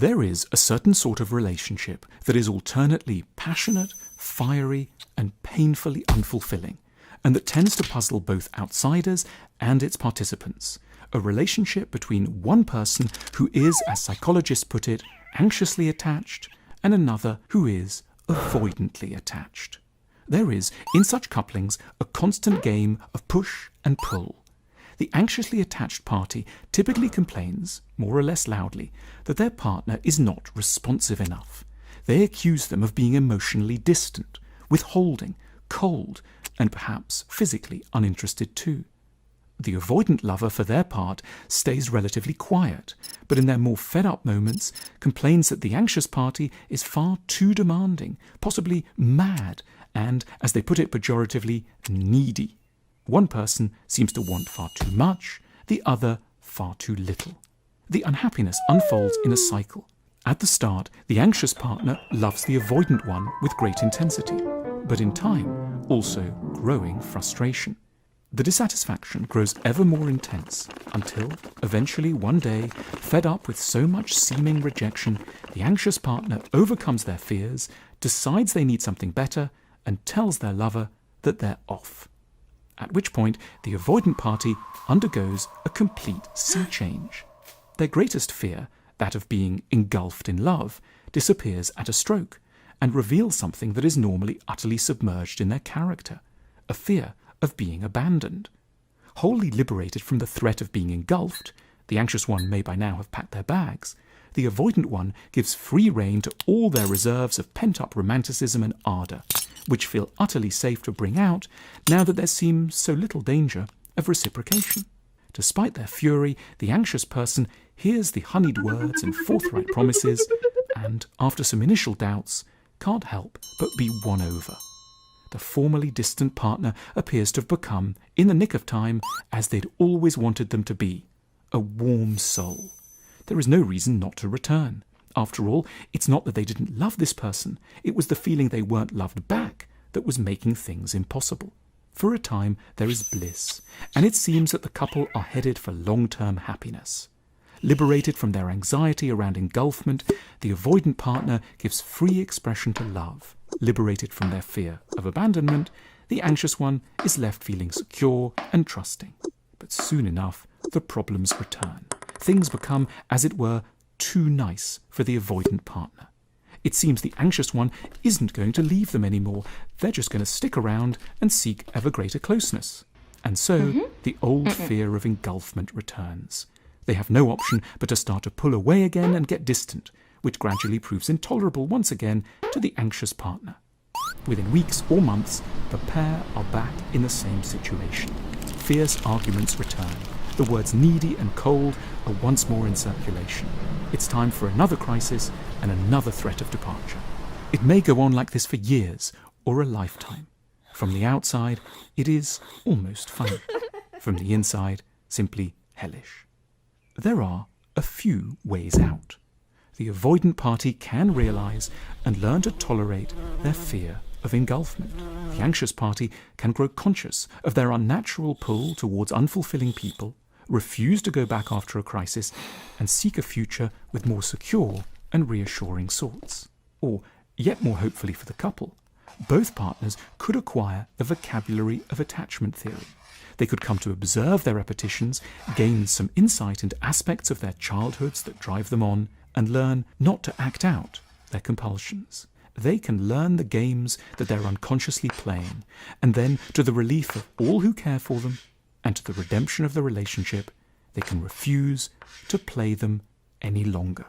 There is a certain sort of relationship that is alternately passionate, fiery, and painfully unfulfilling, and that tends to puzzle both outsiders and its participants. A relationship between one person who is, as psychologists put it, anxiously attached, and another who is avoidantly attached. There is, in such couplings, a constant game of push and pull. The anxiously attached party typically complains, more or less loudly, that their partner is not responsive enough. They accuse them of being emotionally distant, withholding, cold, and perhaps physically uninterested too. The avoidant lover, for their part, stays relatively quiet, but in their more fed-up moments complains that the anxious party is far too demanding, possibly mad, and, as they put it pejoratively, needy. One person seems to want far too much, the other far too little. The unhappiness unfolds in a cycle. At the start, the anxious partner loves the avoidant one with great intensity, but in time, also growing frustration. The dissatisfaction grows ever more intense until, eventually one day, fed up with so much seeming rejection, the anxious partner overcomes their fears, decides they need something better, and tells their lover that they're off. At which point, the avoidant party undergoes a complete sea change. Their greatest fear, that of being engulfed in love, disappears at a stroke and reveals something that is normally utterly submerged in their character, a fear of being abandoned. Wholly liberated from the threat of being engulfed, the anxious one may by now have packed their bags, the avoidant one gives free rein to all their reserves of pent-up romanticism and ardour, which feel utterly safe to bring out now that there seems so little danger of reciprocation. Despite their fury, the anxious person hears the honeyed words and forthright promises and, after some initial doubts, can't help but be won over. The formerly distant partner appears to have become, in the nick of time, as they'd always wanted them to be, a warm soul. There is no reason not to return. After all, it's not that they didn't love this person, it was the feeling they weren't loved back that was making things impossible. For a time, there is bliss, and it seems that the couple are headed for long-term happiness. Liberated from their anxiety around engulfment, the avoidant partner gives free expression to love. Liberated from their fear of abandonment, the anxious one is left feeling secure and trusting. But soon enough, the problems return. Things become, as it were, too nice for the avoidant partner. It seems the anxious one isn't going to leave them anymore. They're just going to stick around and seek ever greater closeness. And so the old fear of engulfment returns. They have no option but to start to pull away again and get distant, which gradually proves intolerable once again to the anxious partner. Within weeks or months, the pair are back in the same situation. Fierce arguments return. The words needy and cold are once more in circulation. It's time for another crisis and another threat of departure. It may go on like this for years or a lifetime. From the outside, it is almost funny. From the inside, simply hellish. There are a few ways out. The avoidant party can realise and learn to tolerate their fear of engulfment. The anxious party can grow conscious of their unnatural pull towards unfulfilling people, refuse to go back after a crisis, and seek a future with more secure and reassuring sorts. Or, yet more hopefully for the couple, both partners could acquire the vocabulary of attachment theory. They could come to observe their repetitions, gain some insight into aspects of their childhoods that drive them on, and learn not to act out their compulsions. They can learn the games that they're unconsciously playing, and then, to the relief of all who care for them, and to the redemption of the relationship, they can refuse to play them any longer.